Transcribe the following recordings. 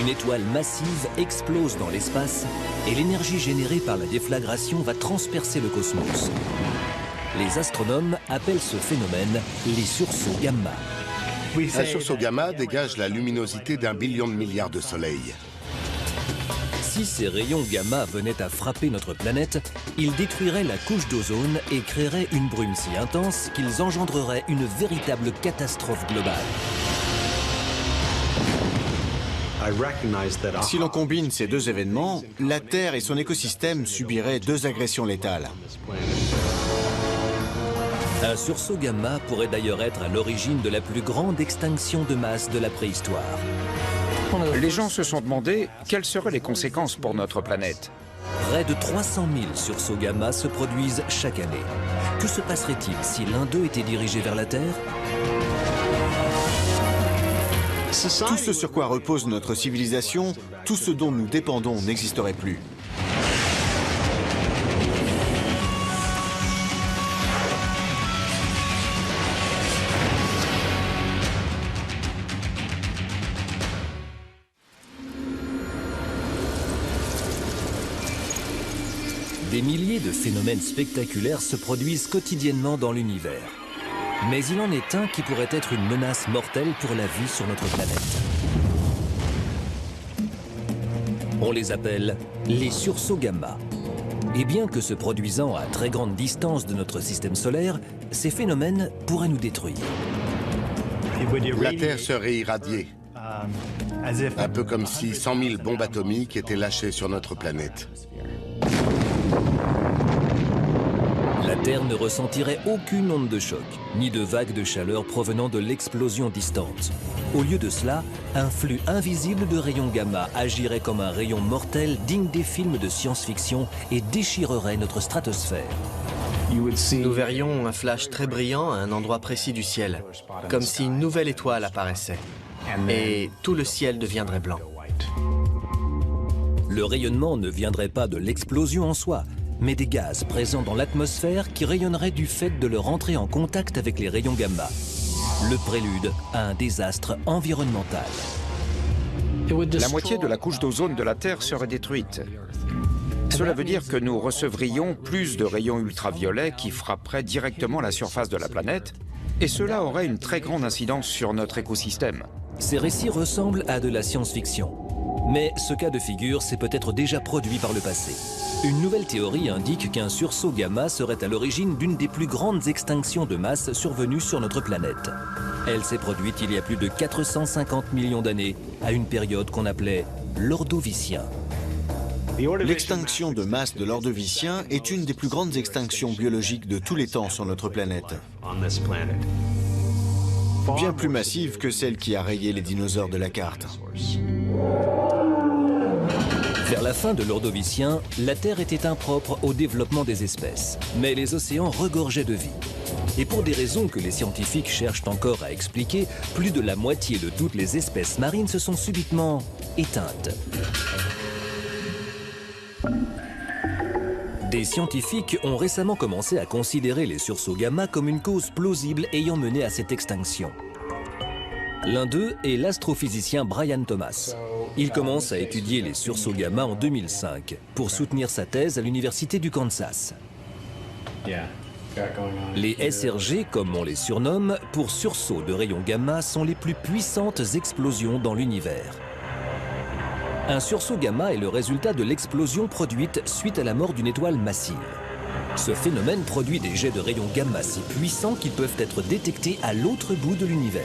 Une étoile massive explose dans l'espace et l'énergie générée par la déflagration va transpercer le cosmos. Les astronomes appellent ce phénomène les sursauts gamma. Un sursaut gamma dégage la luminosité d'1 billion de milliards de soleils. Si ces rayons gamma venaient à frapper notre planète, ils détruiraient la couche d'ozone et créeraient une brume si intense qu'ils engendreraient une véritable catastrophe globale. Si l'on combine ces deux événements, la Terre et son écosystème subiraient deux agressions létales. Un sursaut gamma pourrait d'ailleurs être à l'origine de la plus grande extinction de masse de la préhistoire. Les gens se sont demandé quelles seraient les conséquences pour notre planète. Près de 300 000 sursauts gamma se produisent chaque année. Que se passerait-il si l'un d'eux était dirigé vers la Terre ? Tout ce sur quoi repose notre civilisation, tout ce dont nous dépendons n'existerait plus. Des milliers de phénomènes spectaculaires se produisent quotidiennement dans l'univers. Mais il en est un qui pourrait être une menace mortelle pour la vie sur notre planète. On les appelle les sursauts gamma. Et bien que se produisant à très grande distance de notre système solaire, ces phénomènes pourraient nous détruire. La Terre serait irradiée, un peu comme si 100 000 bombes atomiques étaient lâchées sur notre planète. La Terre ne ressentirait aucune onde de choc, ni de vague de chaleur provenant de l'explosion distante. Au lieu de cela, un flux invisible de rayons gamma agirait comme un rayon mortel digne des films de science-fiction et déchirerait notre stratosphère. Nous verrions un flash très brillant à un endroit précis du ciel, comme si une nouvelle étoile apparaissait. Et tout le ciel deviendrait blanc. Le rayonnement ne viendrait pas de l'explosion en soi, mais des gaz présents dans l'atmosphère qui rayonneraient du fait de leur entrée en contact avec les rayons gamma. Le prélude à un désastre environnemental. La moitié de la couche d'ozone de la Terre serait détruite. Cela veut dire que nous recevrions plus de rayons ultraviolets qui frapperaient directement la surface de la planète, et cela aurait une très grande incidence sur notre écosystème. Ces récits ressemblent à de la science-fiction. Mais ce cas de figure s'est peut-être déjà produit par le passé. Une nouvelle théorie indique qu'un sursaut gamma serait à l'origine d'une des plus grandes extinctions de masse survenues sur notre planète. Elle s'est produite il y a plus de 450 millions d'années, à une période qu'on appelait l'Ordovicien. L'extinction de masse de l'Ordovicien est une des plus grandes extinctions biologiques de tous les temps sur notre planète. Bien plus massive que celle qui a rayé les dinosaures de la carte. Vers la fin de l'Ordovicien, la Terre était impropre au développement des espèces, mais les océans regorgeaient de vie. Et pour des raisons que les scientifiques cherchent encore à expliquer, plus de la moitié de toutes les espèces marines se sont subitement éteintes. Des scientifiques ont récemment commencé à considérer les sursauts gamma comme une cause plausible ayant mené à cette extinction. L'un d'eux est l'astrophysicien Brian Thomas. Il commence à étudier les sursauts gamma en 2005 pour soutenir sa thèse à l'université du Kansas. Les SRG, comme on les surnomme, pour sursauts de rayons gamma, sont les plus puissantes explosions dans l'univers. Un sursaut gamma est le résultat de l'explosion produite suite à la mort d'une étoile massive. Ce phénomène produit des jets de rayons gamma si puissants qu'ils peuvent être détectés à l'autre bout de l'univers.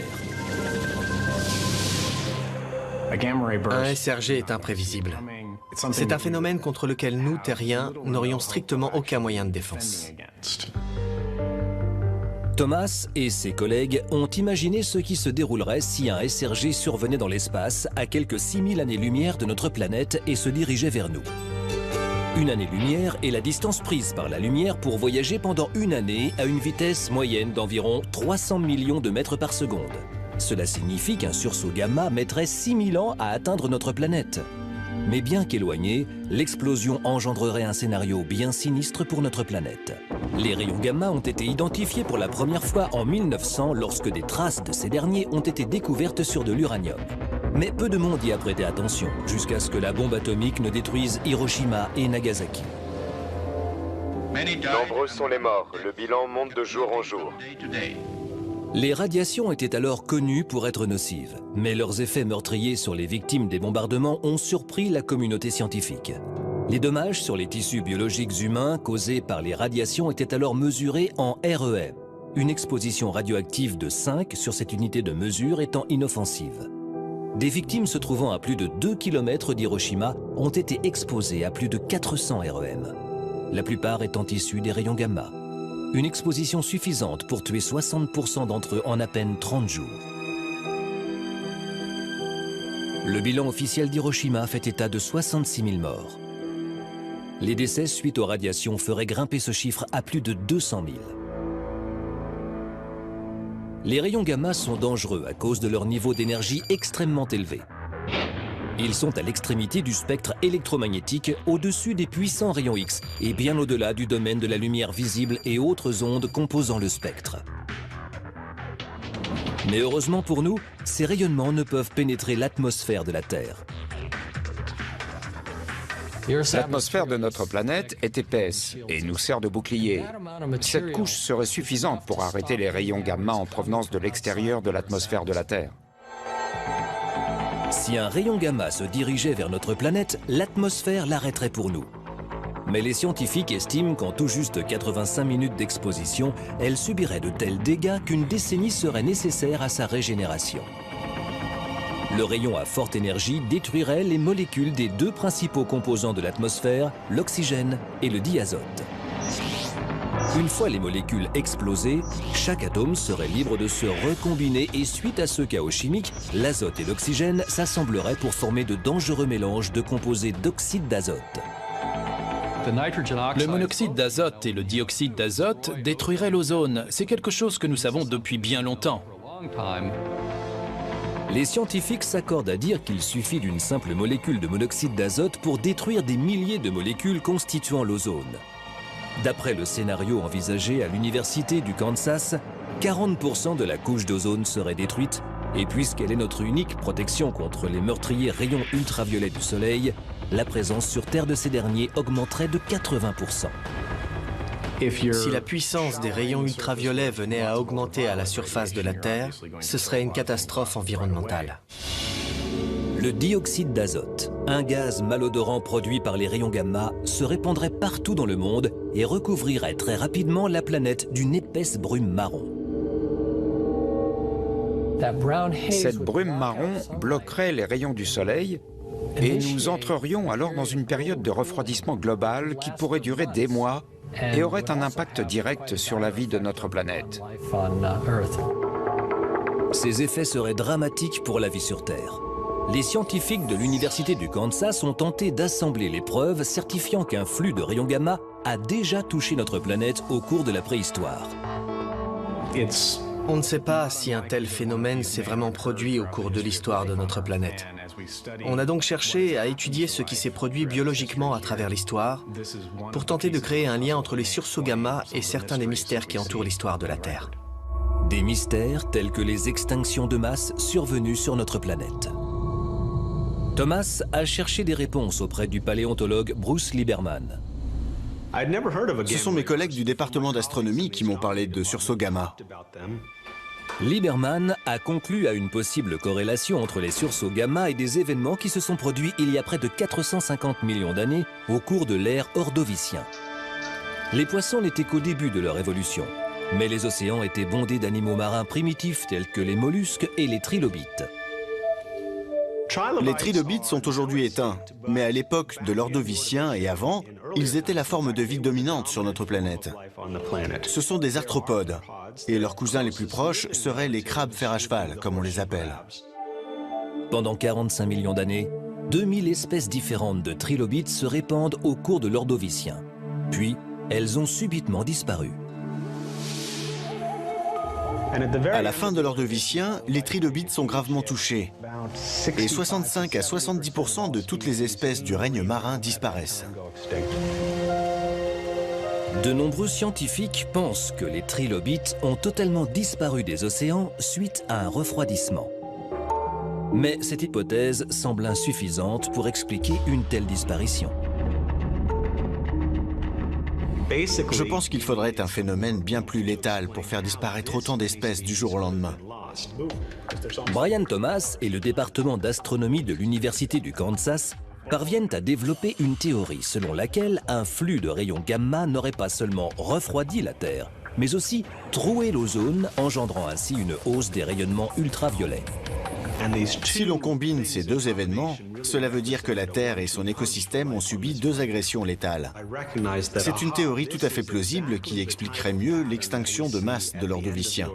Un SRG est imprévisible. C'est un phénomène contre lequel nous, terriens, n'aurions strictement aucun moyen de défense. Thomas et ses collègues ont imaginé ce qui se déroulerait si un SRG survenait dans l'espace à quelques 6000 années-lumière de notre planète et se dirigeait vers nous. Une année-lumière est la distance prise par la lumière pour voyager pendant une année à une vitesse moyenne d'environ 300 millions de mètres par seconde. Cela signifie qu'un sursaut gamma mettrait 6000 ans à atteindre notre planète. Mais bien qu'éloigné, l'explosion engendrerait un scénario bien sinistre pour notre planète. Les rayons gamma ont été identifiés pour la première fois en 1900 lorsque des traces de ces derniers ont été découvertes sur de l'uranium. Mais peu de monde y a prêté attention, jusqu'à ce que la bombe atomique ne détruise Hiroshima et Nagasaki. Nombreux sont les morts, le bilan monte de jour en jour. Les radiations étaient alors connues pour être nocives, mais leurs effets meurtriers sur les victimes des bombardements ont surpris la communauté scientifique. Les dommages sur les tissus biologiques humains causés par les radiations étaient alors mesurés en REM, une exposition radioactive de 5 sur cette unité de mesure étant inoffensive. Des victimes se trouvant à plus de 2 km d'Hiroshima ont été exposées à plus de 400 REM, la plupart étant issus des rayons gamma. Une exposition suffisante pour tuer 60% d'entre eux en à peine 30 jours. Le bilan officiel d'Hiroshima fait état de 66 000 morts. Les décès suite aux radiations feraient grimper ce chiffre à plus de 200 000. Les rayons gamma sont dangereux à cause de leur niveau d'énergie extrêmement élevé. Ils sont à l'extrémité du spectre électromagnétique, au-dessus des puissants rayons X et bien au-delà du domaine de la lumière visible et autres ondes composant le spectre. Mais heureusement pour nous, ces rayonnements ne peuvent pénétrer l'atmosphère de la Terre. L'atmosphère de notre planète est épaisse et nous sert de bouclier. Cette couche serait suffisante pour arrêter les rayons gamma en provenance de l'extérieur de l'atmosphère de la Terre. Si un rayon gamma se dirigeait vers notre planète, l'atmosphère l'arrêterait pour nous. Mais les scientifiques estiment qu'en tout juste 85 minutes d'exposition, elle subirait de tels dégâts qu'une décennie serait nécessaire à sa régénération. Le rayon à forte énergie détruirait les molécules des deux principaux composants de l'atmosphère, l'oxygène et le diazote. Une fois les molécules explosées, chaque atome serait libre de se recombiner et suite à ce chaos chimique, l'azote et l'oxygène s'assembleraient pour former de dangereux mélanges de composés d'oxyde d'azote. Le monoxyde d'azote et le dioxyde d'azote détruiraient l'ozone. C'est quelque chose que nous savons depuis bien longtemps. Les scientifiques s'accordent à dire qu'il suffit d'une simple molécule de monoxyde d'azote pour détruire des milliers de molécules constituant l'ozone. D'après le scénario envisagé à l'université du Kansas, 40% de la couche d'ozone serait détruite, et puisqu'elle est notre unique protection contre les meurtriers rayons ultraviolets du Soleil, la présence sur Terre de ces derniers augmenterait de 80%. Si la puissance des rayons ultraviolets venait à augmenter à la surface de la Terre, ce serait une catastrophe environnementale. Le dioxyde d'azote, un gaz malodorant produit par les rayons gamma, se répandrait partout dans le monde et recouvrirait très rapidement la planète d'une épaisse brume marron. Cette brume marron bloquerait les rayons du Soleil et nous entrerions alors dans une période de refroidissement global qui pourrait durer des mois et aurait un impact direct sur la vie de notre planète. Ces effets seraient dramatiques pour la vie sur Terre. Les scientifiques de l'université du Kansas ont tenté d'assembler les preuves certifiant qu'un flux de rayons gamma a déjà touché notre planète au cours de la préhistoire. On ne sait pas si un tel phénomène s'est vraiment produit au cours de l'histoire de notre planète. On a donc cherché à étudier ce qui s'est produit biologiquement à travers l'histoire pour tenter de créer un lien entre les sursauts gamma et certains des mystères qui entourent l'histoire de la Terre. Des mystères tels que les extinctions de masse survenues sur notre planète. Thomas a cherché des réponses auprès du paléontologue Bruce Lieberman. Ce sont mes collègues du département d'astronomie qui m'ont parlé de sursauts gamma. Lieberman a conclu à une possible corrélation entre les sursauts gamma et des événements qui se sont produits il y a près de 450 millions d'années au cours de l'ère ordovicien. Les poissons n'étaient qu'au début de leur évolution, mais les océans étaient bondés d'animaux marins primitifs tels que les mollusques et les trilobites. Les trilobites sont aujourd'hui éteints, mais à l'époque de l'ordovicien et avant, ils étaient la forme de vie dominante sur notre planète. Ce sont des arthropodes, et leurs cousins les plus proches seraient les crabes fer à cheval, comme on les appelle. Pendant 45 millions d'années, 2000 espèces différentes de trilobites se répandent au cours de l'ordovicien. Puis, elles ont subitement disparu. À la fin de l'ordovicien, les trilobites sont gravement touchés, et 65 à 70% de toutes les espèces du règne marin disparaissent. De nombreux scientifiques pensent que les trilobites ont totalement disparu des océans suite à un refroidissement. Mais cette hypothèse semble insuffisante pour expliquer une telle disparition. Je pense qu'il faudrait un phénomène bien plus létal pour faire disparaître autant d'espèces du jour au lendemain. Brian Thomas et le département d'astronomie de l'Université du Kansas parviennent à développer une théorie selon laquelle un flux de rayons gamma n'aurait pas seulement refroidi la Terre, mais aussi troué l'ozone, engendrant ainsi une hausse des rayonnements ultraviolets. Si l'on combine ces deux événements, cela veut dire que la Terre et son écosystème ont subi deux agressions létales. C'est une théorie tout à fait plausible qui expliquerait mieux l'extinction de masse de l'Ordovicien.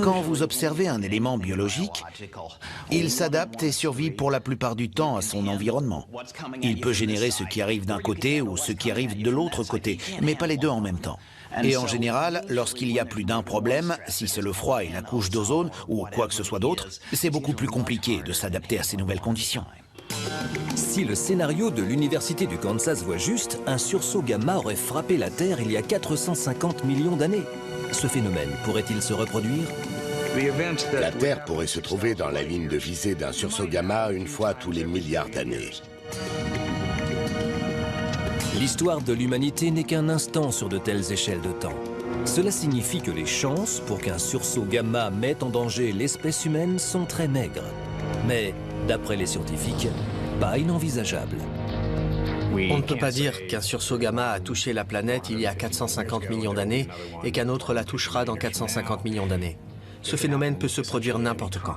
Quand vous observez un élément biologique, il s'adapte et survit pour la plupart du temps à son environnement. Il peut générer ce qui arrive d'un côté ou ce qui arrive de l'autre côté, mais pas les deux en même temps. Et en général, lorsqu'il y a plus d'un problème, si c'est le froid et la couche d'ozone ou quoi que ce soit d'autre, c'est beaucoup plus compliqué de s'adapter à ces nouvelles conditions. Si le scénario de l'Université du Kansas voit juste, un sursaut gamma aurait frappé la Terre il y a 450 millions d'années. Ce phénomène pourrait-il se reproduire? La Terre pourrait se trouver dans la ligne de visée d'un sursaut gamma une fois tous les milliards d'années. L'histoire de l'humanité n'est qu'un instant sur de telles échelles de temps. Cela signifie que les chances pour qu'un sursaut gamma mette en danger l'espèce humaine sont très maigres. Mais, d'après les scientifiques, pas inenvisageables. On ne peut pas dire qu'un sursaut gamma a touché la planète il y a 450 millions d'années et qu'un autre la touchera dans 450 millions d'années. Ce phénomène peut se produire n'importe quand.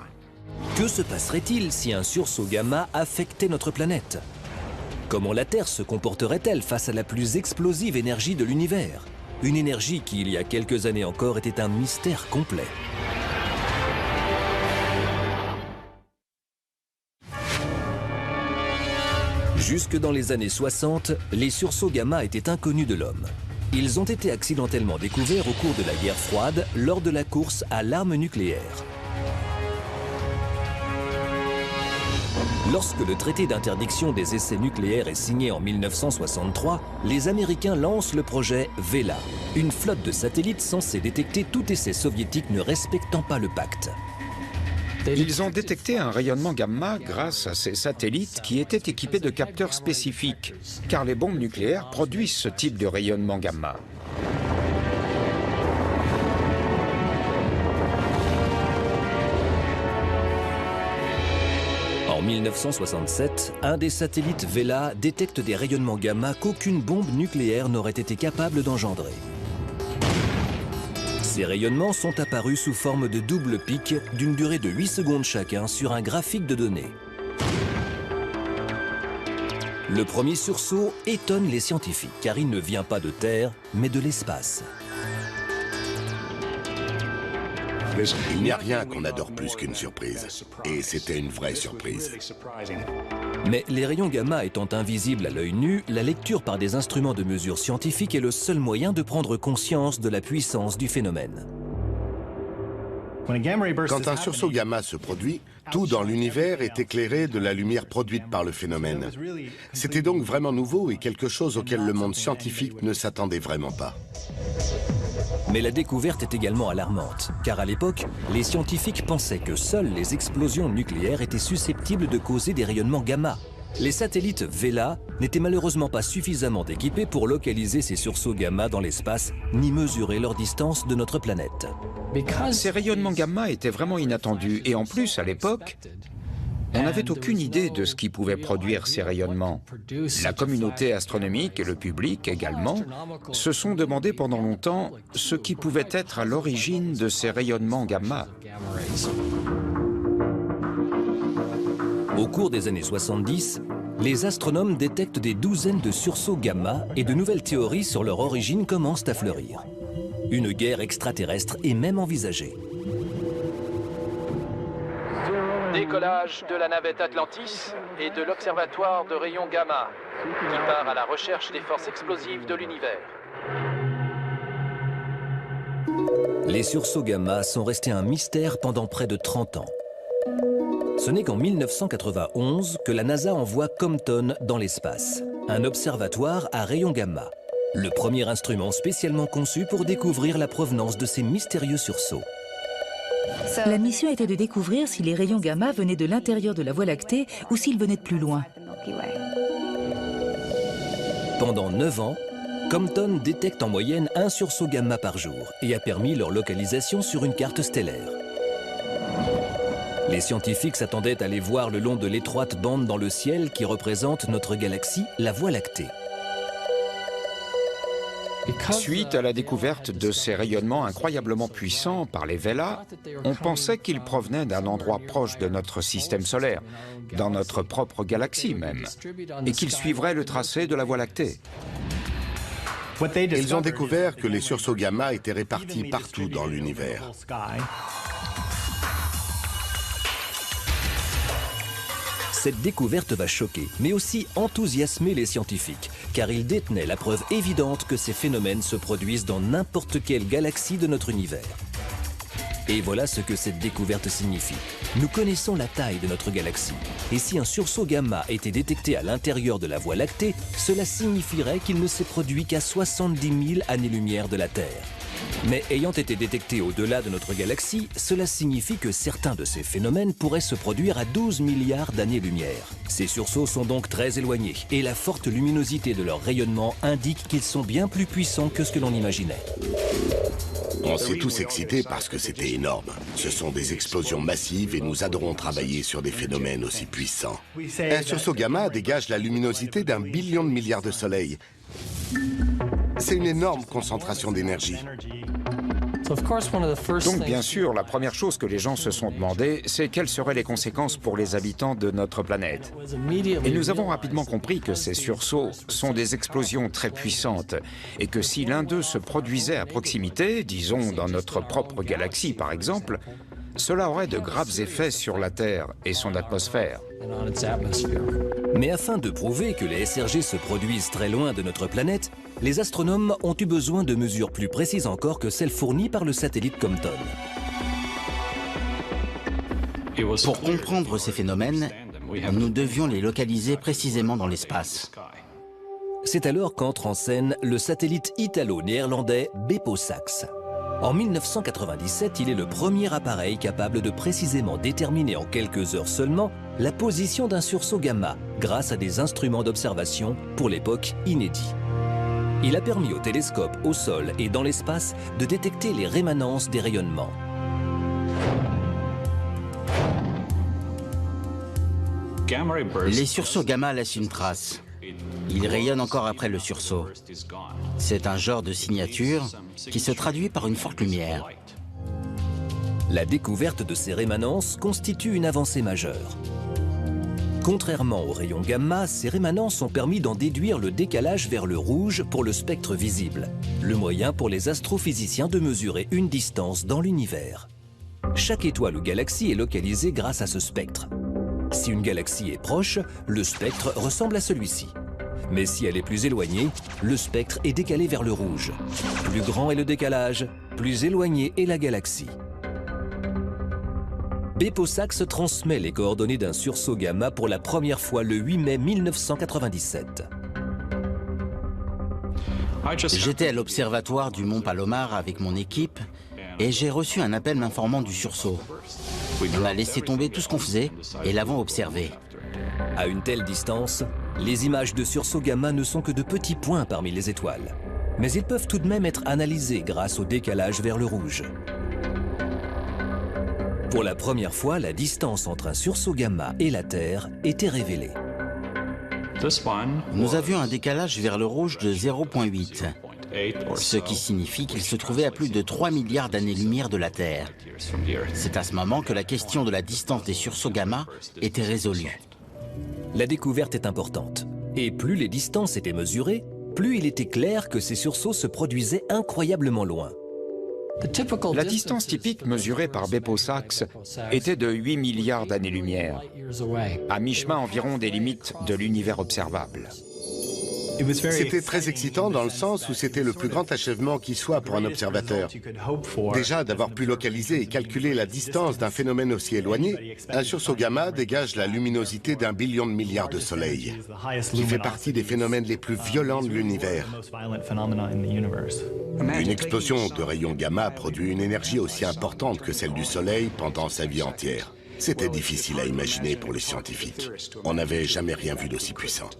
Que se passerait-il si un sursaut gamma affectait notre planète? Comment la Terre se comporterait-elle face à la plus explosive énergie de l'univers? Une énergie qui, il y a quelques années encore, était un mystère complet. Jusque dans les années 60, les sursauts gamma étaient inconnus de l'homme. Ils ont été accidentellement découverts au cours de la guerre froide lors de la course à l'arme nucléaire. Lorsque le traité d'interdiction des essais nucléaires est signé en 1963, les Américains lancent le projet Vela, une flotte de satellites censée détecter tout essai soviétique ne respectant pas le pacte. Ils ont détecté un rayonnement gamma grâce à ces satellites qui étaient équipés de capteurs spécifiques, car les bombes nucléaires produisent ce type de rayonnement gamma. En 1967, un des satellites Vela détecte des rayonnements gamma qu'aucune bombe nucléaire n'aurait été capable d'engendrer. Ces rayonnements sont apparus sous forme de double pic d'une durée de 8 secondes chacun sur un graphique de données. Le premier sursaut étonne les scientifiques car il ne vient pas de Terre, mais de l'espace. Il n'y a rien qu'on adore plus qu'une surprise. Et c'était une vraie surprise. Mais les rayons gamma étant invisibles à l'œil nu, la lecture par des instruments de mesure scientifiques est le seul moyen de prendre conscience de la puissance du phénomène. Quand un sursaut gamma se produit, tout dans l'univers est éclairé de la lumière produite par le phénomène. C'était donc vraiment nouveau et quelque chose auquel le monde scientifique ne s'attendait vraiment pas. Mais la découverte est également alarmante, car à l'époque, les scientifiques pensaient que seules les explosions nucléaires étaient susceptibles de causer des rayonnements gamma. Les satellites Vela n'étaient malheureusement pas suffisamment équipés pour localiser ces sursauts gamma dans l'espace, ni mesurer leur distance de notre planète. Ces rayonnements gamma étaient vraiment inattendus, et en plus, à l'époque, on n'avait aucune idée de ce qui pouvait produire ces rayonnements. La communauté astronomique et le public également se sont demandé pendant longtemps ce qui pouvait être à l'origine de ces rayonnements gamma. Au cours des années 70, les astronomes détectent des douzaines de sursauts gamma et de nouvelles théories sur leur origine commencent à fleurir. Une guerre extraterrestre est même envisagée. Décollage de la navette Atlantis et de l'observatoire de rayons gamma, qui part à la recherche des forces explosives de l'univers. Les sursauts gamma sont restés un mystère pendant près de 30 ans. Ce n'est qu'en 1991 que la NASA envoie Compton dans l'espace, un observatoire à rayons gamma, le premier instrument spécialement conçu pour découvrir la provenance de ces mystérieux sursauts. La mission était de découvrir si les rayons gamma venaient de l'intérieur de la Voie lactée ou s'ils venaient de plus loin. Pendant 9 ans, Compton détecte en moyenne un sursaut gamma par jour et a permis leur localisation sur une carte stellaire. Les scientifiques s'attendaient à les voir le long de l'étroite bande dans le ciel qui représente notre galaxie, la Voie lactée. Suite à la découverte de ces rayonnements incroyablement puissants par les Vela, on pensait qu'ils provenaient d'un endroit proche de notre système solaire, dans notre propre galaxie même, et qu'ils suivraient le tracé de la Voie lactée. Ils ont découvert que les sursauts gamma étaient répartis partout dans l'univers. Cette découverte va choquer, mais aussi enthousiasmer les scientifiques, car ils détenaient la preuve évidente que ces phénomènes se produisent dans n'importe quelle galaxie de notre univers. Et voilà ce que cette découverte signifie. Nous connaissons la taille de notre galaxie, et si un sursaut gamma était détecté à l'intérieur de la Voie lactée, cela signifierait qu'il ne s'est produit qu'à 70 000 années-lumière de la Terre. Mais ayant été détectés au-delà de notre galaxie, cela signifie que certains de ces phénomènes pourraient se produire à 12 milliards d'années-lumière. Ces sursauts sont donc très éloignés, et la forte luminosité de leur rayonnement indique qu'ils sont bien plus puissants que ce que l'on imaginait. On s'est tous excités parce que c'était énorme. Ce sont des explosions massives et nous adorons travailler sur des phénomènes aussi puissants. Un sursaut gamma dégage la luminosité d'1 billion de milliards de soleils. C'est une énorme concentration d'énergie. Donc bien sûr, la première chose que les gens se sont demandé, c'est quelles seraient les conséquences pour les habitants de notre planète. Et nous avons rapidement compris que ces sursauts sont des explosions très puissantes et que si l'un d'eux se produisait à proximité, disons dans notre propre galaxie par exemple, cela aurait de graves effets sur la Terre et son atmosphère. Mais afin de prouver que les SRG se produisent très loin de notre planète, les astronomes ont eu besoin de mesures plus précises encore que celles fournies par le satellite Compton. Pour comprendre ces phénomènes, nous devions les localiser précisément dans l'espace. C'est alors qu'entre en scène le satellite italo-néerlandais Bepo-Sax. En 1997, il est le premier appareil capable de précisément déterminer en quelques heures seulement la position d'un sursaut gamma grâce à des instruments d'observation, pour l'époque inédits. Il a permis aux télescopes au sol et dans l'espace de détecter les rémanences des rayonnements. Les sursauts gamma laissent une trace. Ils rayonnent encore après le sursaut. C'est un genre de signature qui se traduit par une forte lumière. La découverte de ces rémanences constitue une avancée majeure. Contrairement aux rayons gamma, ces rémanences ont permis d'en déduire le décalage vers le rouge pour le spectre visible, le moyen pour les astrophysiciens de mesurer une distance dans l'univers. Chaque étoile ou galaxie est localisée grâce à ce spectre. Si une galaxie est proche, le spectre ressemble à celui-ci. Mais si elle est plus éloignée, le spectre est décalé vers le rouge. Plus grand est le décalage, plus éloignée est la galaxie. Bepo-Sax transmet les coordonnées d'un sursaut gamma pour la première fois le 8 mai 1997. J'étais à l'observatoire du Mont Palomar avec mon équipe et j'ai reçu un appel m'informant du sursaut. On a laissé tomber tout ce qu'on faisait et l'avons observé. À une telle distance, les images de sursauts gamma ne sont que de petits points parmi les étoiles. Mais ils peuvent tout de même être analysés grâce au décalage vers le rouge. Pour la première fois, la distance entre un sursaut gamma et la Terre était révélée. Nous avions un décalage vers le rouge de 0,8, ce qui signifie qu'il se trouvait à plus de 3 milliards d'années-lumière de la Terre. C'est à ce moment que la question de la distance des sursauts gamma était résolue. La découverte est importante. Et plus les distances étaient mesurées, plus il était clair que ces sursauts se produisaient incroyablement loin. La distance typique mesurée par Beppo Sachs était de 8 milliards d'années-lumière, à mi-chemin environ des limites de l'univers observable. C'était très excitant dans le sens où c'était le plus grand achèvement qui soit pour un observateur. Déjà, d'avoir pu localiser et calculer la distance d'un phénomène aussi éloigné, un sursaut gamma dégage la luminosité d'1 billion de milliards de soleils, qui fait partie des phénomènes les plus violents de l'univers. Une explosion de rayons gamma produit une énergie aussi importante que celle du Soleil pendant sa vie entière. C'était difficile à imaginer pour les scientifiques. On n'avait jamais rien vu d'aussi puissant.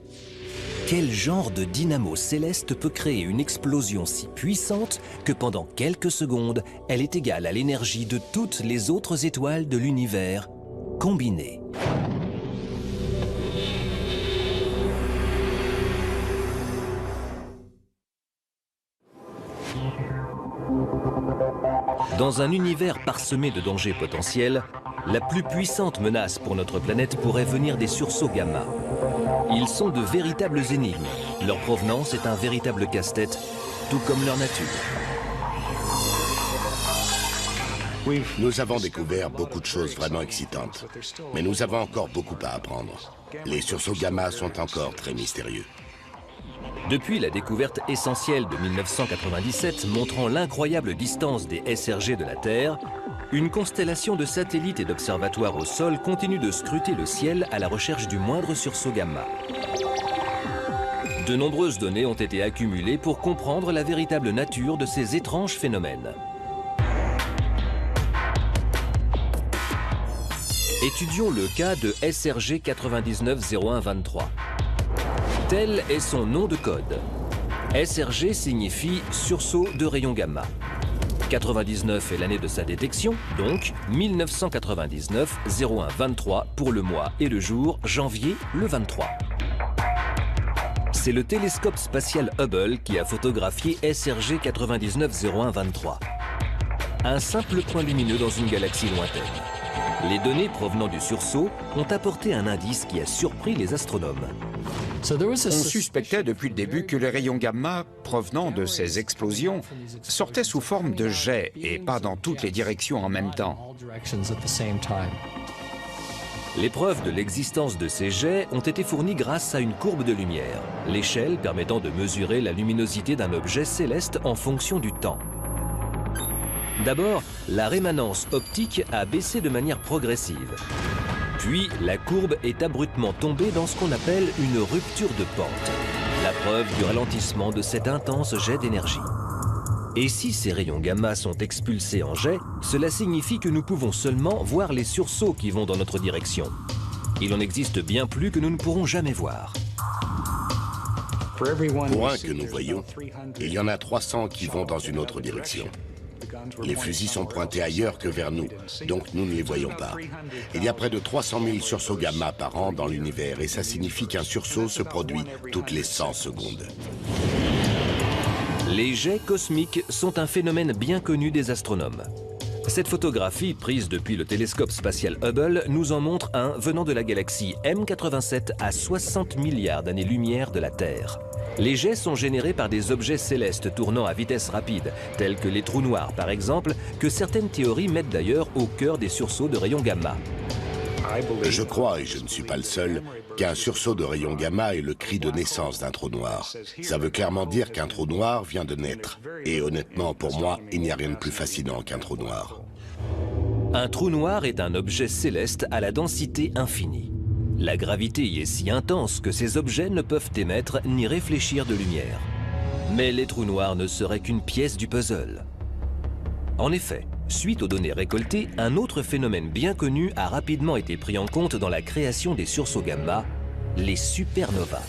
Quel genre de dynamo céleste peut créer une explosion si puissante que pendant quelques secondes, elle est égale à l'énergie de toutes les autres étoiles de l'univers combinées? Dans un univers parsemé de dangers potentiels, la plus puissante menace pour notre planète pourrait venir des sursauts gamma. Ils sont de véritables énigmes. Leur provenance est un véritable casse-tête, tout comme leur nature. Nous avons découvert beaucoup de choses vraiment excitantes, mais nous avons encore beaucoup à apprendre. Les sursauts gamma sont encore très mystérieux. Depuis la découverte essentielle de 1997 montrant l'incroyable distance des SRG de la Terre, une constellation de satellites et d'observatoires au sol continue de scruter le ciel à la recherche du moindre sursaut gamma. De nombreuses données ont été accumulées pour comprendre la véritable nature de ces étranges phénomènes. Étudions le cas de SRG 990123. Tel est son nom de code. SRG signifie sursaut de rayons gamma. 99 est l'année de sa détection, donc 1999-01-23 pour le mois et le jour, janvier le 23. C'est le télescope spatial Hubble qui a photographié SRG 990123. Un simple point lumineux dans une galaxie lointaine. Les données provenant du sursaut ont apporté un indice qui a surpris les astronomes. On suspectait depuis le début que les rayons gamma provenant de ces explosions sortaient sous forme de jets et pas dans toutes les directions en même temps. Les preuves de l'existence de ces jets ont été fournies grâce à une courbe de lumière, l'échelle permettant de mesurer la luminosité d'un objet céleste en fonction du temps. D'abord, la rémanence optique a baissé de manière progressive. Puis, la courbe est abruptement tombée dans ce qu'on appelle une rupture de pente, la preuve du ralentissement de cet intense jet d'énergie. Et si ces rayons gamma sont expulsés en jet, cela signifie que nous pouvons seulement voir les sursauts qui vont dans notre direction. Il en existe bien plus que nous ne pourrons jamais voir. Pour un que nous voyons, il y en a 300 qui vont dans une autre direction. Les fusils sont pointés ailleurs que vers nous, donc nous ne les voyons pas. Il y a près de 300 000 sursauts gamma par an dans l'univers et ça signifie qu'un sursaut se produit toutes les 100 secondes. Les jets cosmiques sont un phénomène bien connu des astronomes. Cette photographie, prise depuis le télescope spatial Hubble, nous en montre un venant de la galaxie M87 à 60 milliards d'années-lumière de la Terre. Les jets sont générés par des objets célestes tournant à vitesse rapide, tels que les trous noirs par exemple, que certaines théories mettent d'ailleurs au cœur des sursauts de rayons gamma. Je crois, et je ne suis pas le seul, qu'un sursaut de rayons gamma est le cri de naissance d'un trou noir. Ça veut clairement dire qu'un trou noir vient de naître. Et honnêtement, pour moi, il n'y a rien de plus fascinant qu'un trou noir. Un trou noir est un objet céleste à la densité infinie. La gravité y est si intense que ces objets ne peuvent émettre ni réfléchir de lumière. Mais les trous noirs ne seraient qu'une pièce du puzzle. En effet, suite aux données récoltées, un autre phénomène bien connu a rapidement été pris en compte dans la création des sursauts gamma, les supernovas.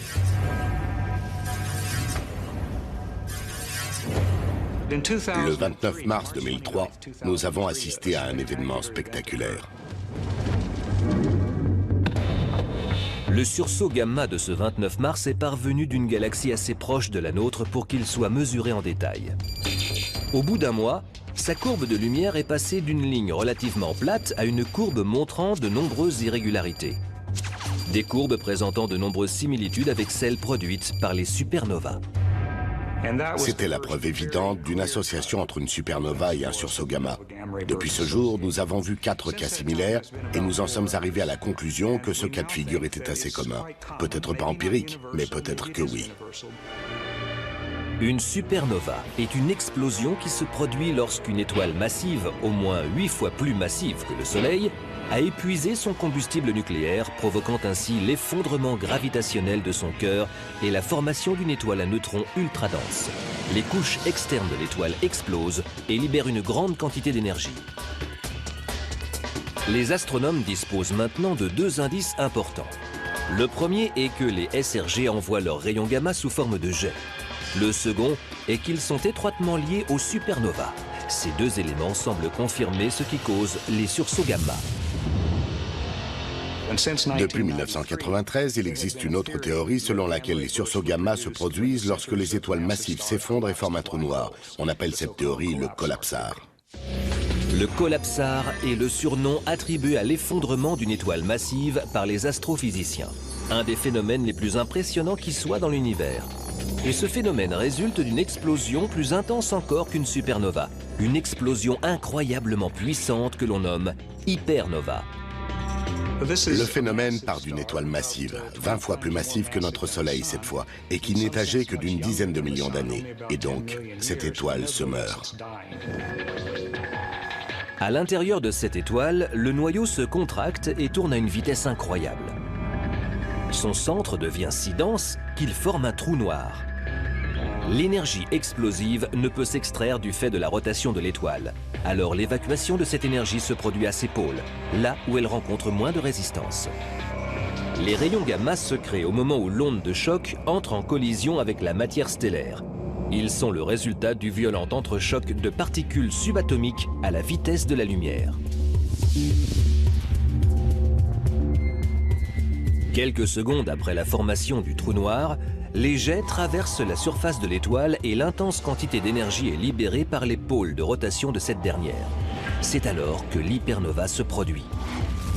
Le 29 mars 2003, nous avons assisté à un événement spectaculaire. Le sursaut gamma de ce 29 mars est parvenu d'une galaxie assez proche de la nôtre pour qu'il soit mesuré en détail. Au bout d'un mois, sa courbe de lumière est passée d'une ligne relativement plate à une courbe montrant de nombreuses irrégularités. Des courbes présentant de nombreuses similitudes avec celles produites par les supernovas. C'était la preuve évidente d'une association entre une supernova et un sursaut gamma. Depuis ce jour, nous avons vu 4 cas similaires et nous en sommes arrivés à la conclusion que ce cas de figure était assez commun. Peut-être pas empirique, mais peut-être que oui. Une supernova est une explosion qui se produit lorsqu'une étoile massive, au moins 8 fois plus massive que le Soleil, a épuisé son combustible nucléaire, provoquant ainsi l'effondrement gravitationnel de son cœur et la formation d'une étoile à neutrons ultra dense. Les couches externes de l'étoile explosent et libèrent une grande quantité d'énergie. Les astronomes disposent maintenant de 2 indices importants. Le premier est que les SRG envoient leurs rayons gamma sous forme de jets. Le second est qu'ils sont étroitement liés aux supernovas. Ces 2 éléments semblent confirmer ce qui cause les sursauts gamma. Depuis 1993, il existe une autre théorie selon laquelle les sursauts gamma se produisent lorsque les étoiles massives s'effondrent et forment un trou noir. On appelle cette théorie le collapsar. Le collapsar est le surnom attribué à l'effondrement d'une étoile massive par les astrophysiciens. Un des phénomènes les plus impressionnants qui soit dans l'univers. Et ce phénomène résulte d'une explosion plus intense encore qu'une supernova. Une explosion incroyablement puissante que l'on nomme hypernova. Le phénomène part d'une étoile massive, 20 fois plus massive que notre Soleil cette fois, et qui n'est âgée que d'une dizaine de millions d'années. Et donc, cette étoile se meurt. À l'intérieur de cette étoile, le noyau se contracte et tourne à une vitesse incroyable. Son centre devient si dense qu'il forme un trou noir. L'énergie explosive ne peut s'extraire du fait de la rotation de l'étoile. Alors l'évacuation de cette énergie se produit à ses pôles, là où elle rencontre moins de résistance. Les rayons gamma se créent au moment où l'onde de choc entre en collision avec la matière stellaire. Ils sont le résultat du violent entrechoc de particules subatomiques à la vitesse de la lumière. Quelques secondes après la formation du trou noir, les jets traversent la surface de l'étoile et l'intense quantité d'énergie est libérée par les pôles de rotation de cette dernière. C'est alors que l'hypernova se produit.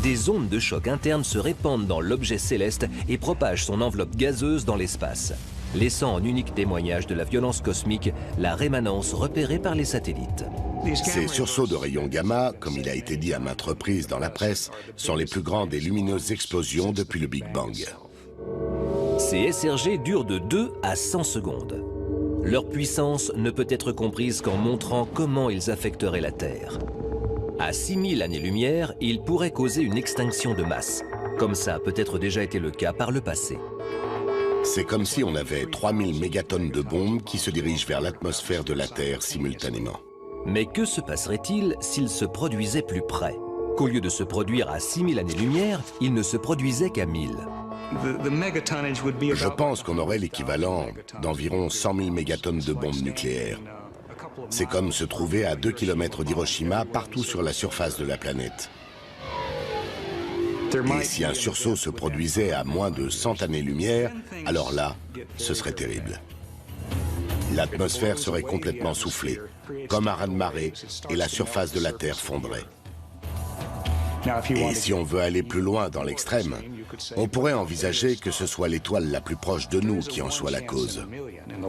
Des ondes de choc internes se répandent dans l'objet céleste et propagent son enveloppe gazeuse dans l'espace, laissant en unique témoignage de la violence cosmique la rémanence repérée par les satellites. Ces sursauts de rayons gamma, comme il a été dit à maintes reprises dans la presse, sont les plus grandes et lumineuses explosions depuis le Big Bang. Ces SRG durent de 2 à 100 secondes. Leur puissance ne peut être comprise qu'en montrant comment ils affecteraient la Terre. À 6000 années-lumière, ils pourraient causer une extinction de masse, comme ça a peut-être déjà été le cas par le passé. C'est comme si on avait 3000 mégatonnes de bombes qui se dirigent vers l'atmosphère de la Terre simultanément. Mais que se passerait-il s'ils se produisaient plus près? Qu'au lieu de se produire à 6000 années-lumière, ils ne se produisaient qu'à 1000. Je pense qu'on aurait l'équivalent d'environ 100 000 mégatonnes de bombes nucléaires. C'est comme se trouver à 2 km d'Hiroshima partout sur la surface de la planète. Et si un sursaut se produisait à moins de 100 années-lumière, alors là, ce serait terrible. L'atmosphère serait complètement soufflée, comme un raz-de-marée, et la surface de la Terre fondrait. Et si on veut aller plus loin dans l'extrême, on pourrait envisager que ce soit l'étoile la plus proche de nous qui en soit la cause.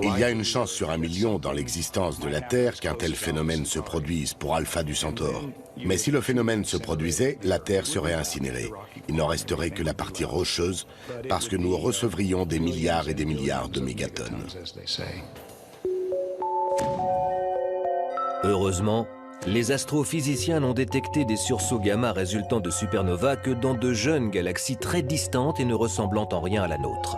Il y a une chance sur 1 million dans l'existence de la Terre qu'un tel phénomène se produise pour Alpha du Centaure. Mais si le phénomène se produisait, la Terre serait incinérée. Il n'en resterait que la partie rocheuse parce que nous recevrions des milliards et des milliards de mégatonnes. Heureusement, les astrophysiciens n'ont détecté des sursauts gamma résultant de supernovas que dans de jeunes galaxies très distantes et ne ressemblant en rien à la nôtre.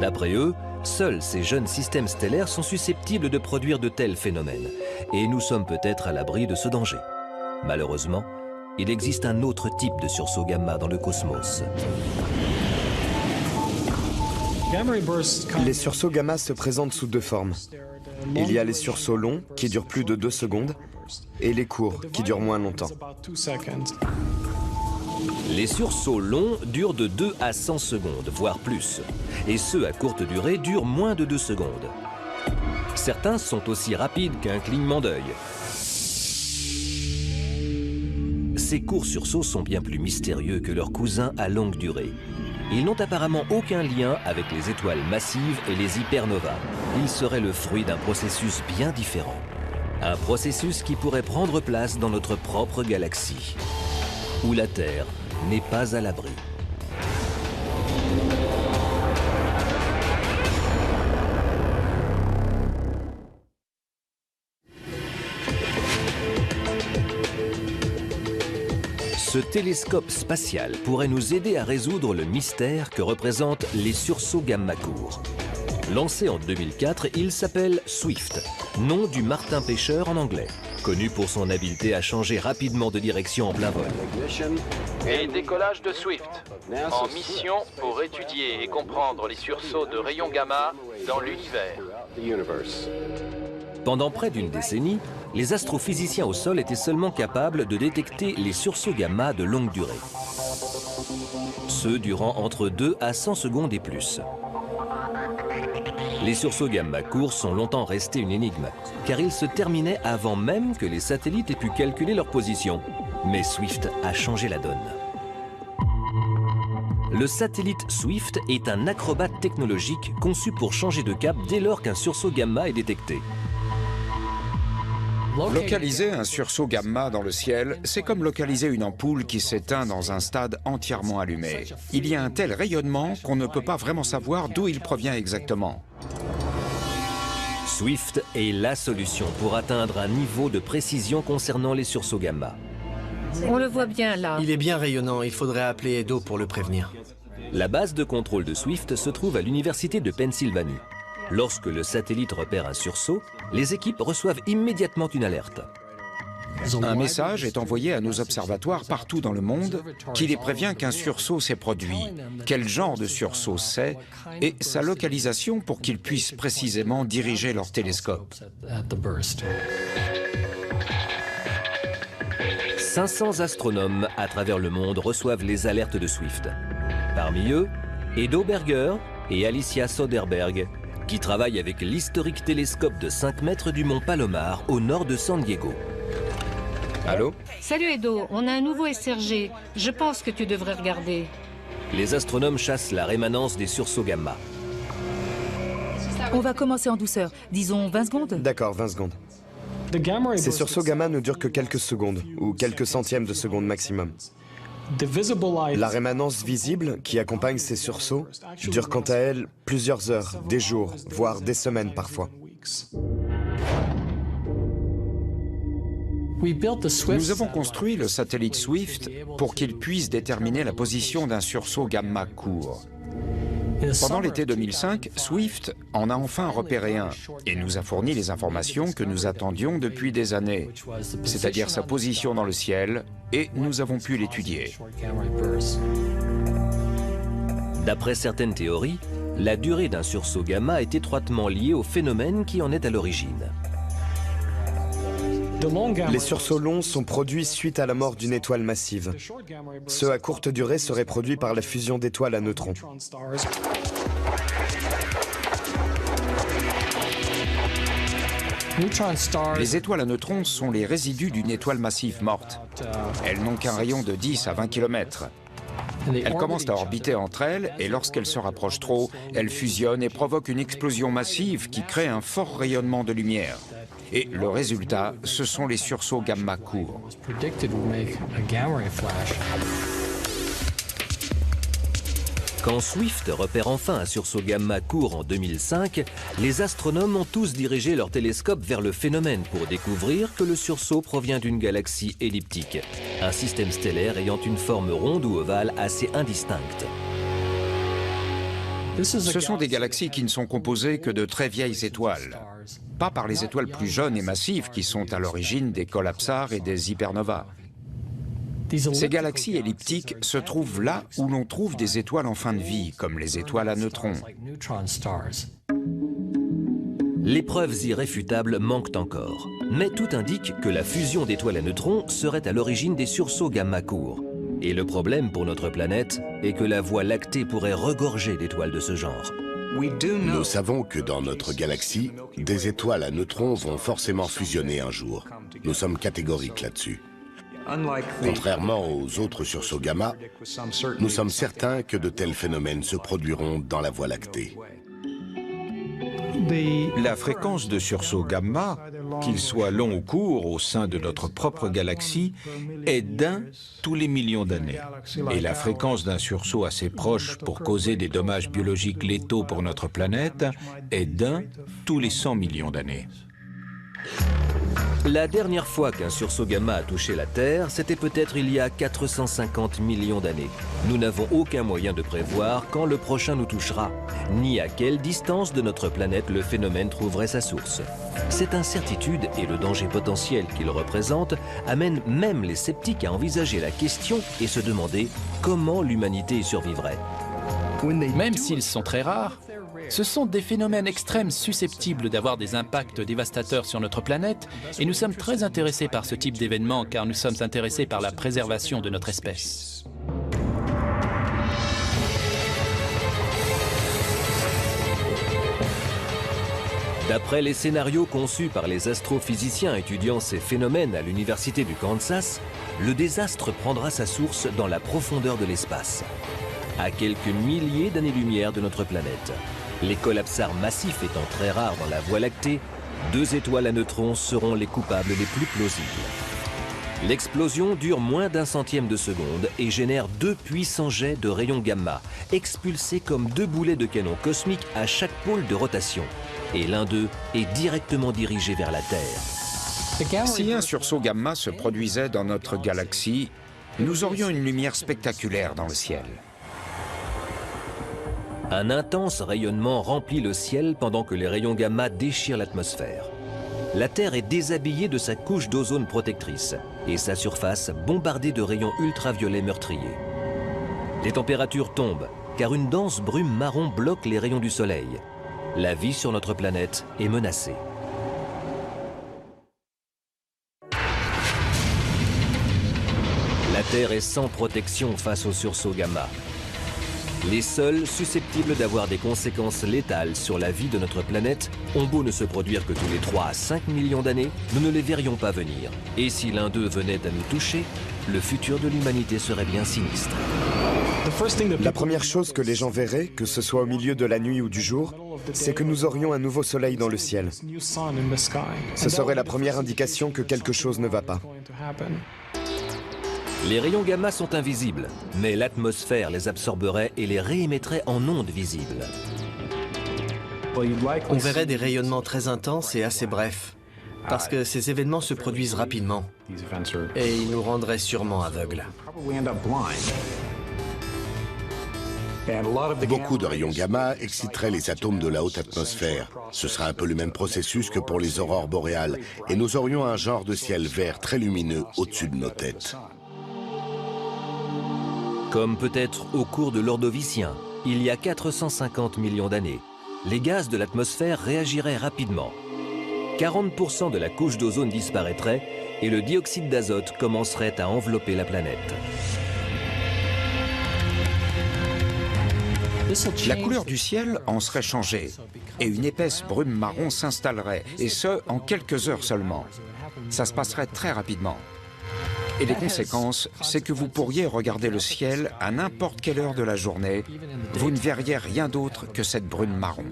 D'après eux, seuls ces jeunes systèmes stellaires sont susceptibles de produire de tels phénomènes, et nous sommes peut-être à l'abri de ce danger. Malheureusement, il existe un autre type de sursaut gamma dans le cosmos. Les sursauts gamma se présentent sous 2 formes. Il y a les sursauts longs, qui durent plus de 2 secondes, et les courts, qui durent moins longtemps. Les sursauts longs durent de 2 à 100 secondes, voire plus. Et ceux à courte durée durent moins de 2 secondes. Certains sont aussi rapides qu'un clignement d'œil. Ces courts sursauts sont bien plus mystérieux que leurs cousins à longue durée. Ils n'ont apparemment aucun lien avec les étoiles massives et les hypernovas. Ils seraient le fruit d'un processus bien différent. Un processus qui pourrait prendre place dans notre propre galaxie, où la Terre n'est pas à l'abri. Ce télescope spatial pourrait nous aider à résoudre le mystère que représentent les sursauts gamma courts. Lancé en 2004, il s'appelle Swift, nom du martin pêcheur en anglais, connu pour son habileté à changer rapidement de direction en plein vol. Et décollage de Swift, en mission pour étudier et comprendre les sursauts de rayons gamma dans l'univers. Pendant près d'une décennie, les astrophysiciens au sol étaient seulement capables de détecter les sursauts gamma de longue durée. Ceux durant entre 2 à 100 secondes et plus. Les sursauts gamma courts sont longtemps restés une énigme, car ils se terminaient avant même que les satellites aient pu calculer leur position. Mais Swift a changé la donne. Le satellite Swift est un acrobate technologique conçu pour changer de cap dès lors qu'un sursaut gamma est détecté. Localiser un sursaut gamma dans le ciel, c'est comme localiser une ampoule qui s'éteint dans un stade entièrement allumé. Il y a un tel rayonnement qu'on ne peut pas vraiment savoir d'où il provient exactement. Swift est la solution pour atteindre un niveau de précision concernant les sursauts gamma. On le voit bien là. Il est bien rayonnant, il faudrait appeler Edo pour le prévenir. La base de contrôle de Swift se trouve à l'université de Pennsylvanie. Lorsque le satellite repère un sursaut, les équipes reçoivent immédiatement une alerte. Un message est envoyé à nos observatoires partout dans le monde qui les prévient qu'un sursaut s'est produit, quel genre de sursaut c'est et sa localisation pour qu'ils puissent précisément diriger leur télescope. 500 astronomes à travers le monde reçoivent les alertes de Swift. Parmi eux, Edo Berger et Alicia Soderberg, qui travaillent avec l'historique télescope de 5 mètres du mont Palomar au nord de San Diego. Allô? Salut Edo, on a un nouveau SRG. Je pense que tu devrais regarder. Les astronomes chassent la rémanence des sursauts gamma. On va commencer en douceur. Disons 20 secondes. D'accord, 20 secondes. Ces sursauts gamma ne durent que quelques secondes, ou quelques centièmes de seconde maximum. La rémanence visible qui accompagne ces sursauts dure quant à elle plusieurs heures, des jours, voire des semaines parfois. Nous avons construit le satellite Swift pour qu'il puisse déterminer la position d'un sursaut gamma court. Pendant l'été 2005, Swift en a enfin repéré un et nous a fourni les informations que nous attendions depuis des années, c'est-à-dire sa position dans le ciel, et nous avons pu l'étudier. D'après certaines théories, la durée d'un sursaut gamma est étroitement liée au phénomène qui en est à l'origine. Les sursauts longs sont produits suite à la mort d'une étoile massive. Ceux à courte durée seraient produits par la fusion d'étoiles à neutrons. Les étoiles à neutrons sont les résidus d'une étoile massive morte. Elles n'ont qu'un rayon de 10 à 20 km. Elles commencent à orbiter entre elles et lorsqu'elles se rapprochent trop, elles fusionnent et provoquent une explosion massive qui crée un fort rayonnement de lumière. Et le résultat, ce sont les sursauts gamma courts. Quand Swift repère enfin un sursaut gamma court en 2005, les astronomes ont tous dirigé leur télescope vers le phénomène pour découvrir que le sursaut provient d'une galaxie elliptique, un système stellaire ayant une forme ronde ou ovale assez indistincte. Ce sont des galaxies qui ne sont composées que de très vieilles étoiles, pas par les étoiles plus jeunes et massives qui sont à l'origine des collapsars et des hypernovas. Ces galaxies elliptiques se trouvent là où l'on trouve des étoiles en fin de vie, comme les étoiles à neutrons. Les preuves irréfutables manquent encore, mais tout indique que la fusion d'étoiles à neutrons serait à l'origine des sursauts gamma courts. Et le problème pour notre planète est que la Voie lactée pourrait regorger d'étoiles de ce genre. Nous savons que dans notre galaxie, des étoiles à neutrons vont forcément fusionner un jour. Nous sommes catégoriques là-dessus. Contrairement aux autres sursauts gamma, nous sommes certains que de tels phénomènes se produiront dans la Voie lactée. La fréquence de sursaut gamma, qu'il soit long ou court au sein de notre propre galaxie, est d'1 tous les millions d'années. Et la fréquence d'un sursaut assez proche pour causer des dommages biologiques létaux pour notre planète est d'1 tous les 100 millions d'années. La dernière fois qu'un sursaut gamma a touché la Terre, c'était peut-être il y a 450 millions d'années. Nous n'avons aucun moyen de prévoir quand le prochain nous touchera, ni à quelle distance de notre planète le phénomène trouverait sa source. Cette incertitude et le danger potentiel qu'il représente amènent même les sceptiques à envisager la question et se demander comment l'humanité y survivrait. Même s'ils sont très rares, ce sont des phénomènes extrêmes susceptibles d'avoir des impacts dévastateurs sur notre planète et nous sommes très intéressés par ce type d'événement car nous sommes intéressés par la préservation de notre espèce. D'après les scénarios conçus par les astrophysiciens étudiant ces phénomènes à l'université du Kansas, le désastre prendra sa source dans la profondeur de l'espace, à quelques milliers d'années-lumière de notre planète. Les collapsars massifs étant très rares dans la Voie lactée, 2 étoiles à neutrons seront les coupables les plus plausibles. L'explosion dure moins d'1 centième de seconde et génère 2 puissants jets de rayons gamma, expulsés comme 2 boulets de canon cosmique à chaque pôle de rotation. Et l'un d'eux est directement dirigé vers la Terre. Si un sursaut gamma se produisait dans notre galaxie, nous aurions une lumière spectaculaire dans le ciel. Un intense rayonnement remplit le ciel pendant que les rayons gamma déchirent l'atmosphère. La Terre est déshabillée de sa couche d'ozone protectrice et sa surface bombardée de rayons ultraviolets meurtriers. Les températures tombent car une dense brume marron bloque les rayons du soleil. La vie sur notre planète est menacée. La Terre est sans protection face aux sursauts gamma. Les seuls susceptibles d'avoir des conséquences létales sur la vie de notre planète ont beau ne se produire que tous les 3 à 5 millions d'années, nous ne les verrions pas venir. Et si l'un d'eux venait à nous toucher, le futur de l'humanité serait bien sinistre. La première chose que les gens verraient, que ce soit au milieu de la nuit ou du jour, c'est que nous aurions un nouveau soleil dans le ciel. Ce serait la première indication que quelque chose ne va pas. Les rayons gamma sont invisibles, mais l'atmosphère les absorberait et les réémettrait en ondes visibles. On verrait des rayonnements très intenses et assez brefs, parce que ces événements se produisent rapidement, et ils nous rendraient sûrement aveugles. Beaucoup de rayons gamma exciteraient les atomes de la haute atmosphère. Ce sera un peu le même processus que pour les aurores boréales, et nous aurions un genre de ciel vert très lumineux au-dessus de nos têtes. Comme peut-être au cours de l'Ordovicien, il y a 450 millions d'années, les gaz de l'atmosphère réagiraient rapidement. 40% de la couche d'ozone disparaîtrait et le dioxyde d'azote commencerait à envelopper la planète. La couleur du ciel en serait changée et une épaisse brume marron s'installerait, et ce, en quelques heures seulement. Ça se passerait très rapidement. Et les conséquences, c'est que vous pourriez regarder le ciel à n'importe quelle heure de la journée. Vous ne verriez rien d'autre que cette brume marron.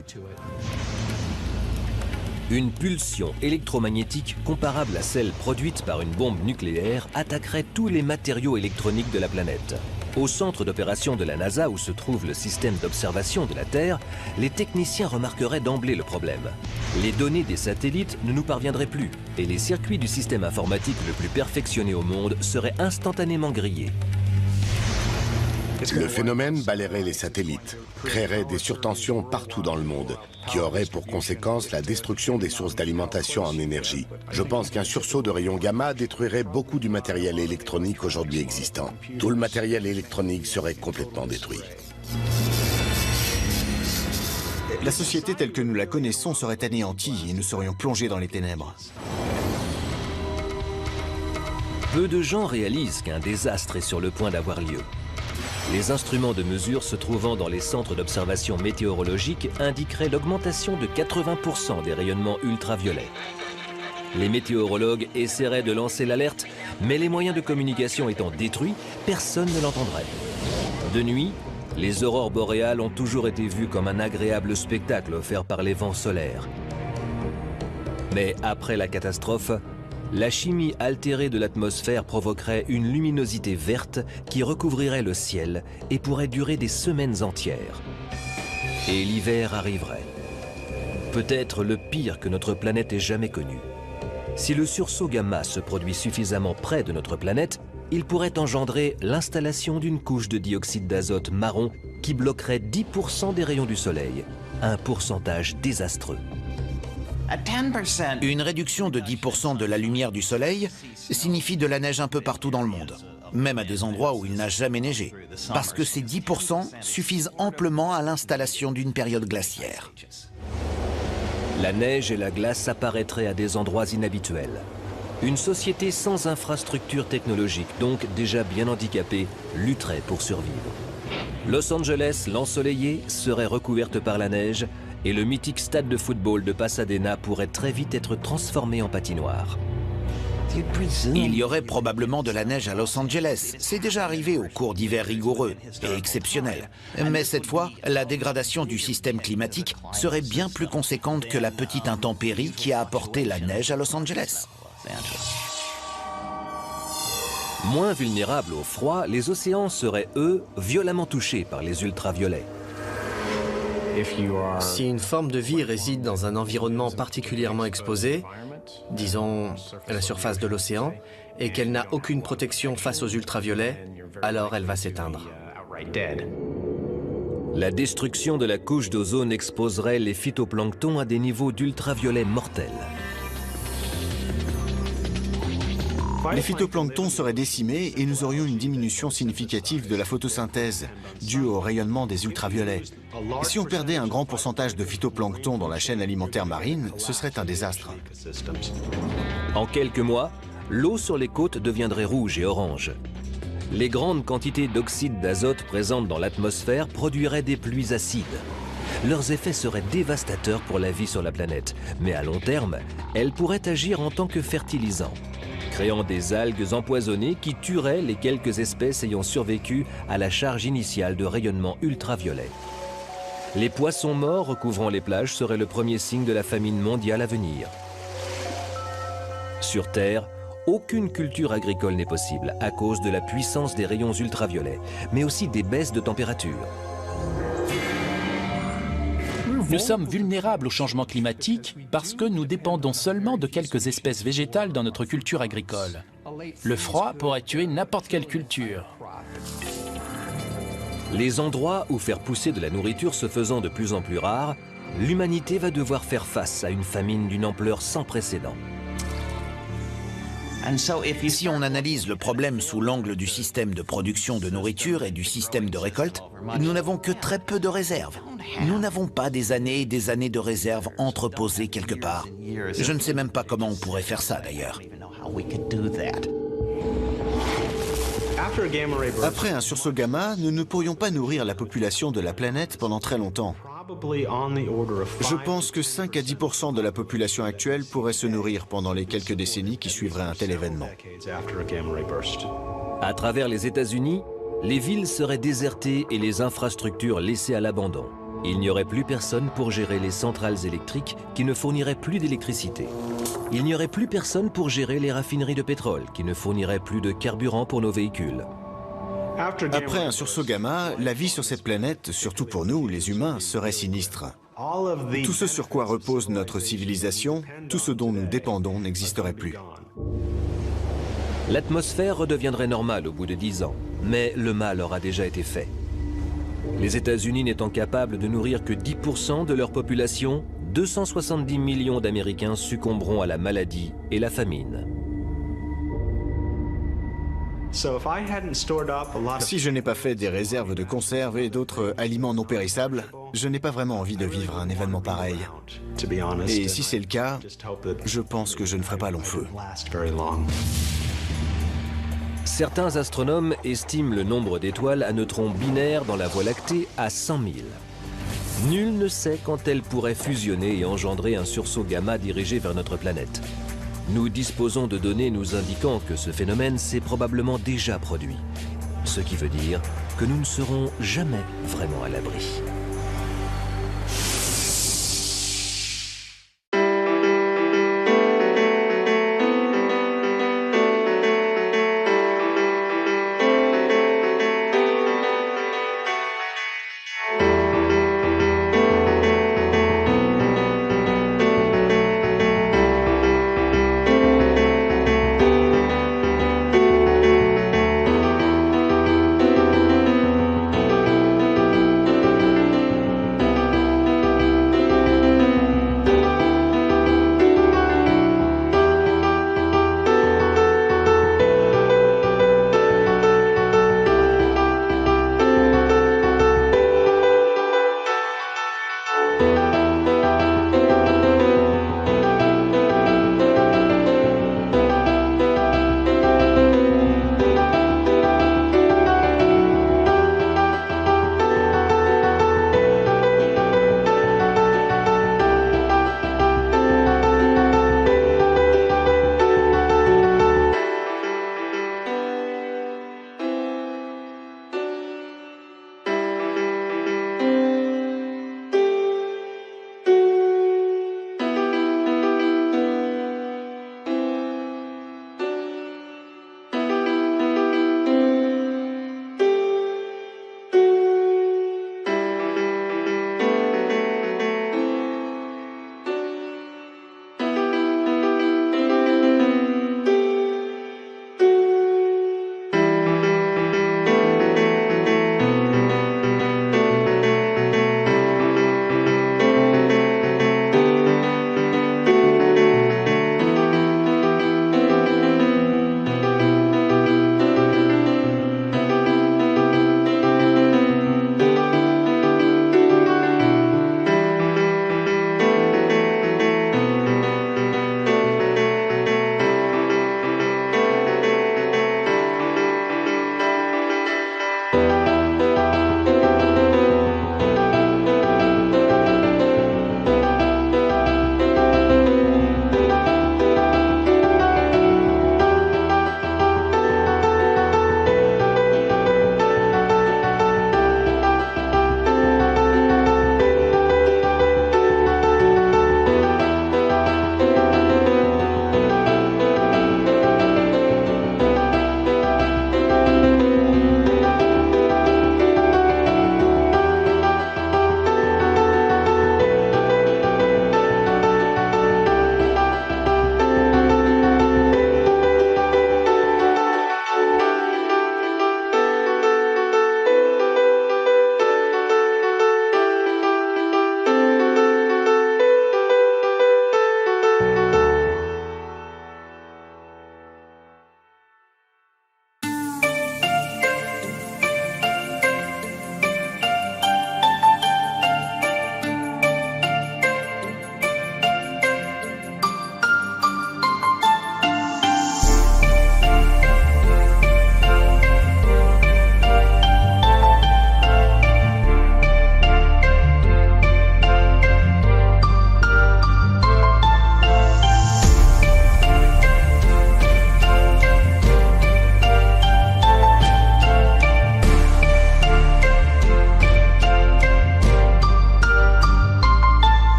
Une pulsion électromagnétique comparable à celle produite par une bombe nucléaire attaquerait tous les matériaux électroniques de la planète. Au centre d'opération de la NASA, où se trouve le système d'observation de la Terre, les techniciens remarqueraient d'emblée le problème. Les données des satellites ne nous parviendraient plus et les circuits du système informatique le plus perfectionné au monde seraient instantanément grillés. Le phénomène balayerait les satellites, créerait des surtensions partout dans le monde, qui auraient pour conséquence la destruction des sources d'alimentation en énergie. Je pense qu'un sursaut de rayons gamma détruirait beaucoup du matériel électronique aujourd'hui existant. Tout le matériel électronique serait complètement détruit. La société telle que nous la connaissons serait anéantie et nous serions plongés dans les ténèbres. Peu de gens réalisent qu'un désastre est sur le point d'avoir lieu. Les instruments de mesure se trouvant dans les centres d'observation météorologique indiqueraient l'augmentation de 80% des rayonnements ultraviolets. Les météorologues essaieraient de lancer l'alerte, mais les moyens de communication étant détruits, personne ne l'entendrait. De nuit, les aurores boréales ont toujours été vues comme un agréable spectacle offert par les vents solaires. Mais après la catastrophe, la chimie altérée de l'atmosphère provoquerait une luminosité verte qui recouvrirait le ciel et pourrait durer des semaines entières. Et l'hiver arriverait. Peut-être le pire que notre planète ait jamais connu. Si le sursaut gamma se produit suffisamment près de notre planète, il pourrait engendrer l'installation d'une couche de dioxyde d'azote marron qui bloquerait 10% des rayons du Soleil, un pourcentage désastreux. Une réduction de 10% de la lumière du Soleil signifie de la neige un peu partout dans le monde, même à des endroits où il n'a jamais neigé, parce que ces 10% suffisent amplement à l'installation d'une période glaciaire. La neige et la glace apparaîtraient à des endroits inhabituels. Une société sans infrastructure technologique, donc déjà bien handicapée, lutterait pour survivre. Los Angeles, l'ensoleillée, serait recouverte par la neige et le mythique stade de football de Pasadena pourrait très vite être transformé en patinoire. Il y aurait probablement de la neige à Los Angeles. C'est déjà arrivé au cours d'hivers rigoureux et exceptionnels. Mais cette fois, la dégradation du système climatique serait bien plus conséquente que la petite intempérie qui a apporté la neige à Los Angeles. Moins vulnérables au froid, les océans seraient, eux, violemment touchés par les ultraviolets. Si une forme de vie réside dans un environnement particulièrement exposé, disons la surface de l'océan, et qu'elle n'a aucune protection face aux ultraviolets, alors elle va s'éteindre. La destruction de la couche d'ozone exposerait les phytoplanctons à des niveaux d'ultraviolets mortels. Les phytoplanctons seraient décimés et nous aurions une diminution significative de la photosynthèse due au rayonnement des ultraviolets. Si on perdait un grand pourcentage de phytoplancton dans la chaîne alimentaire marine, ce serait un désastre. En quelques mois, l'eau sur les côtes deviendrait rouge et orange. Les grandes quantités d'oxyde d'azote présentes dans l'atmosphère produiraient des pluies acides. Leurs effets seraient dévastateurs pour la vie sur la planète, mais à long terme, elles pourraient agir en tant que fertilisants, créant des algues empoisonnées qui tueraient les quelques espèces ayant survécu à la charge initiale de rayonnement ultraviolet. Les poissons morts recouvrant les plages seraient le premier signe de la famine mondiale à venir. Sur Terre, aucune culture agricole n'est possible à cause de la puissance des rayons ultraviolets, mais aussi des baisses de température. Nous sommes vulnérables au changement climatique parce que nous dépendons seulement de quelques espèces végétales dans notre culture agricole. Le froid pourrait tuer n'importe quelle culture. Les endroits où faire pousser de la nourriture se faisant de plus en plus rares, l'humanité va devoir faire face à une famine d'une ampleur sans précédent. Si on analyse le problème sous l'angle du système de production de nourriture et du système de récolte, nous n'avons que très peu de réserves. Nous n'avons pas des années et des années de réserves entreposées quelque part. Je ne sais même pas comment on pourrait faire ça d'ailleurs. Après un sursaut gamma, nous ne pourrions pas nourrir la population de la planète pendant très longtemps. Je pense que 5 à 10% de la population actuelle pourrait se nourrir pendant les quelques décennies qui suivraient un tel événement. À travers les États-Unis, les villes seraient désertées et les infrastructures laissées à l'abandon. Il n'y aurait plus personne pour gérer les centrales électriques qui ne fourniraient plus d'électricité. Il n'y aurait plus personne pour gérer les raffineries de pétrole qui ne fourniraient plus de carburant pour nos véhicules. Après un sursaut gamma, la vie sur cette planète, surtout pour nous, les humains, serait sinistre. Tout ce sur quoi repose notre civilisation, tout ce dont nous dépendons n'existerait plus. L'atmosphère redeviendrait normale au bout de 10 ans, mais le mal aura déjà été fait. Les États-Unis n'étant capables de nourrir que 10% de leur population, 270 millions d'Américains succomberont à la maladie et la famine. Si je n'ai pas fait des réserves de conserves et d'autres aliments non périssables, je n'ai pas vraiment envie de vivre un événement pareil. Et si c'est le cas, je pense que je ne ferai pas long feu. Certains astronomes estiment le nombre d'étoiles à neutrons binaires dans la Voie lactée à 100 000. Nul ne sait quand elles pourraient fusionner et engendrer un sursaut gamma dirigé vers notre planète. Nous disposons de données nous indiquant que ce phénomène s'est probablement déjà produit. Ce qui veut dire que nous ne serons jamais vraiment à l'abri.